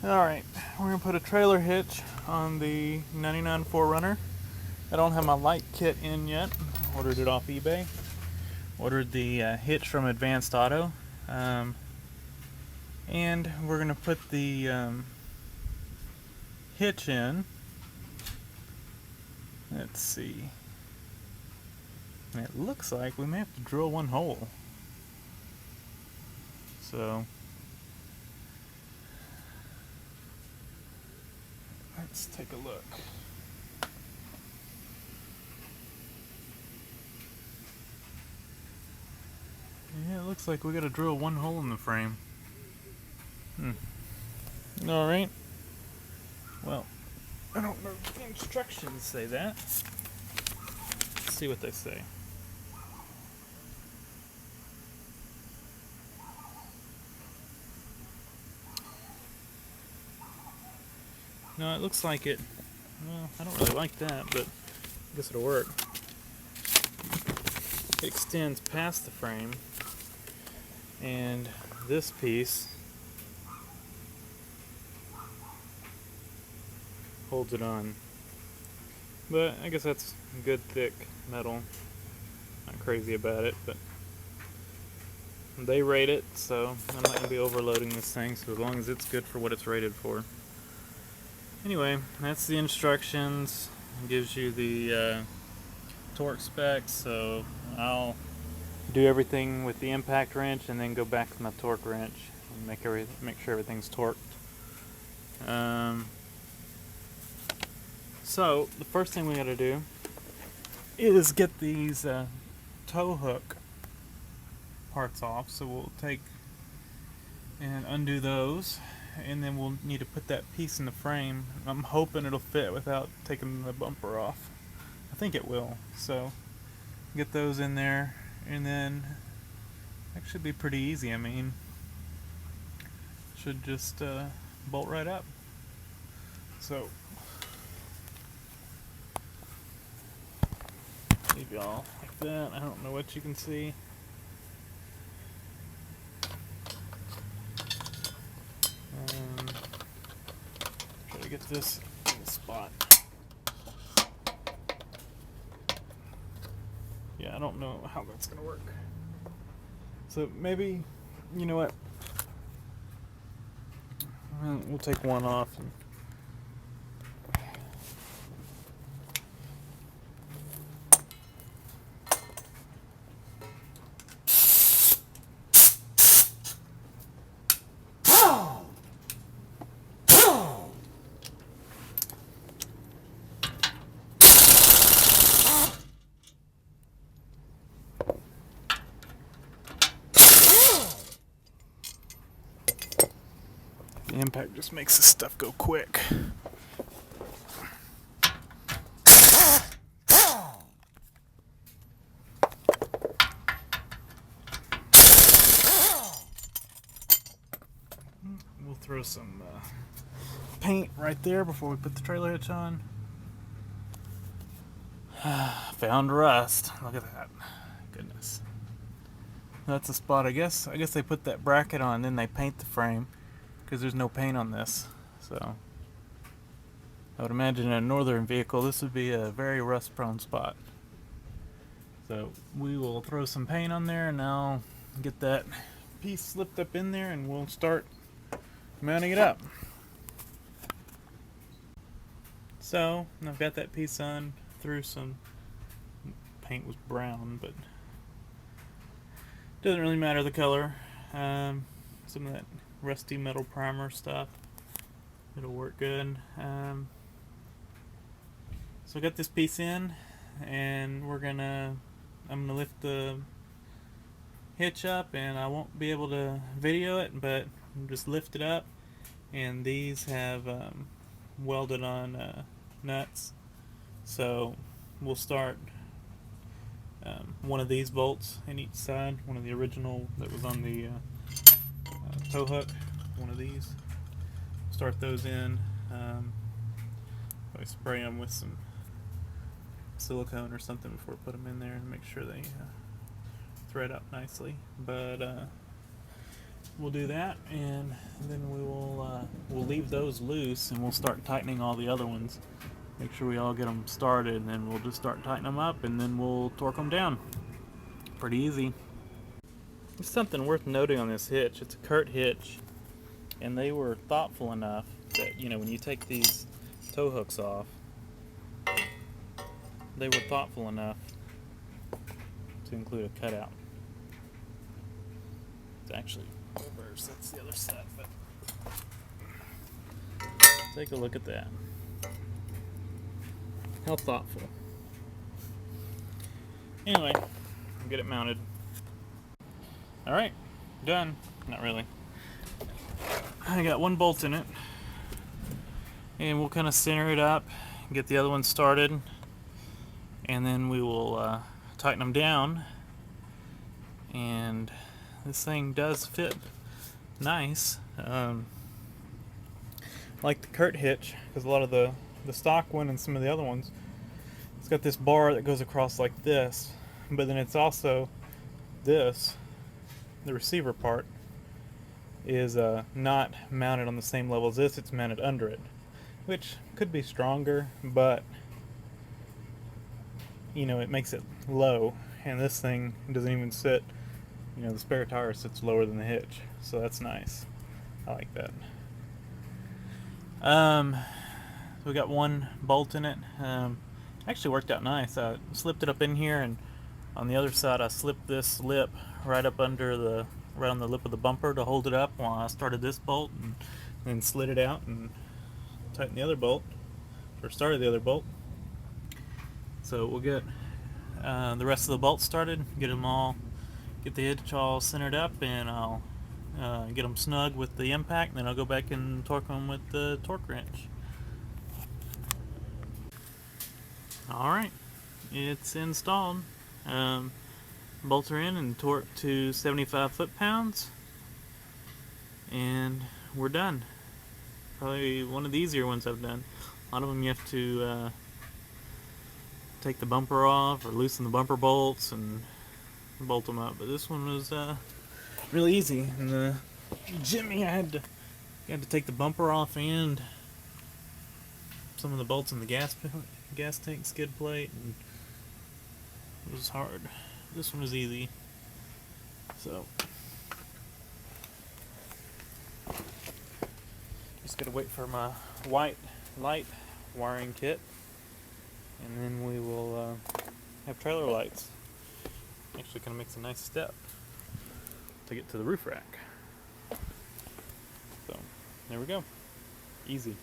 Alright, we're going to put a trailer hitch on the 99 4Runner. I don't have my light kit in yet. Ordered it off eBay. Ordered the hitch from Advanced Auto. And we're going to put the hitch in. Let's see. It looks like we may have to drill one hole. So let's take a look. Yeah, it looks like we gotta drill one hole in the frame. Alright. Well, I don't know if the instructions say that. Let's see what they say. No, it looks like it. Well, I don't really like that, but I guess it'll work. It extends past the frame, and this piece holds it on. But I guess that's good thick metal. Not crazy about it, but they rate it, so I'm not going to be overloading this thing, so as long as it's good for what it's rated for. Anyway, that's the instructions. It gives you the torque specs, so I'll do everything with the impact wrench and then go back to my torque wrench and make sure everything's torqued. So the first thing we got to do is get these tow hook parts off. So we'll take and undo those, and then we'll need to put that piece in the frame. I'm hoping it'll fit without taking the bumper off. I think it will. So get those in there, and then that should be pretty easy. I mean, should just bolt right up. So leave y'all like that. I don't know what you can see. Try to get this in the spot. Yeah, I don't know how that's gonna work. So maybe, you know what? We'll take one off. The impact just makes this stuff go quick. We'll throw some paint right there before we put the trailer hitch on. Found rust. Look at that. Goodness. That's a spot, I guess. I guess they put that bracket on, then they paint the frame, because there's no paint on this. So I would imagine in a northern vehicle this would be a very rust prone spot. So we will throw some paint on there, and I'll get that piece slipped up in there, and we'll start mounting it up. So I've got that piece on. Threw some paint, was brown, but doesn't really matter the color. Some of that rusty metal primer stuff, it'll work good. So I got this piece in, and I'm gonna lift the hitch up, and I won't be able to video it, but just lift it up, and these have welded on nuts. So we'll start one of these bolts in each side, one of the original that was on the tow hook, one of these. Start those in. I spray them with some silicone or something before I put them in there and make sure they thread up nicely. But we'll do that, and then we'll leave those loose, and we'll start tightening all the other ones. Make sure we all get them started, and then we'll just start tightening them up, and then we'll torque them down. Pretty easy. There's something worth noting on this hitch. It's a Curt hitch, and they were thoughtful enough that, you know, when you take these tow hooks off, they were thoughtful enough to include a cutout. It's actually reverse, that's the other side, but take a look at that. How thoughtful. Anyway, I'll get it mounted. Alright, done. Not really. I got one bolt in it, and we'll kind of center it up, get the other one started, and then we will tighten them down. And this thing does fit nice. Like the Curt hitch, because a lot of the stock one and some of the other ones, it's got this bar that goes across like this, but then it's also this, the receiver part, is not mounted on the same level as this. It's mounted under it, which could be stronger, but you know, it makes it low, and this thing doesn't even sit, you know, the spare tire sits lower than the hitch, so that's nice. I like that. We got one bolt in it. Actually worked out nice. I slipped it up in here, and on the other side I slipped this lip right up under the, right on the lip of the bumper to hold it up while I started this bolt, and then slid it out and tightened the other bolt, or started the other bolt. So we'll get the rest of the bolts started, get the hitch all centered up, and I'll get them snug with the impact, and then I'll go back and torque them with the torque wrench. Alright, it's installed. Bolts are in and torqued to 75 foot-pounds, and we're done. Probably one of the easier ones I've done. A lot of them you have to take the bumper off or loosen the bumper bolts and bolt them up, but this one was really easy. And the Jimmy, I had to take the bumper off and some of the bolts in the gas tank skid plate, and it was hard. This one was easy. So just gotta wait for my white light wiring kit, and then we will have trailer lights. Actually kind of makes a nice step to get to the roof rack. So there we go. Easy.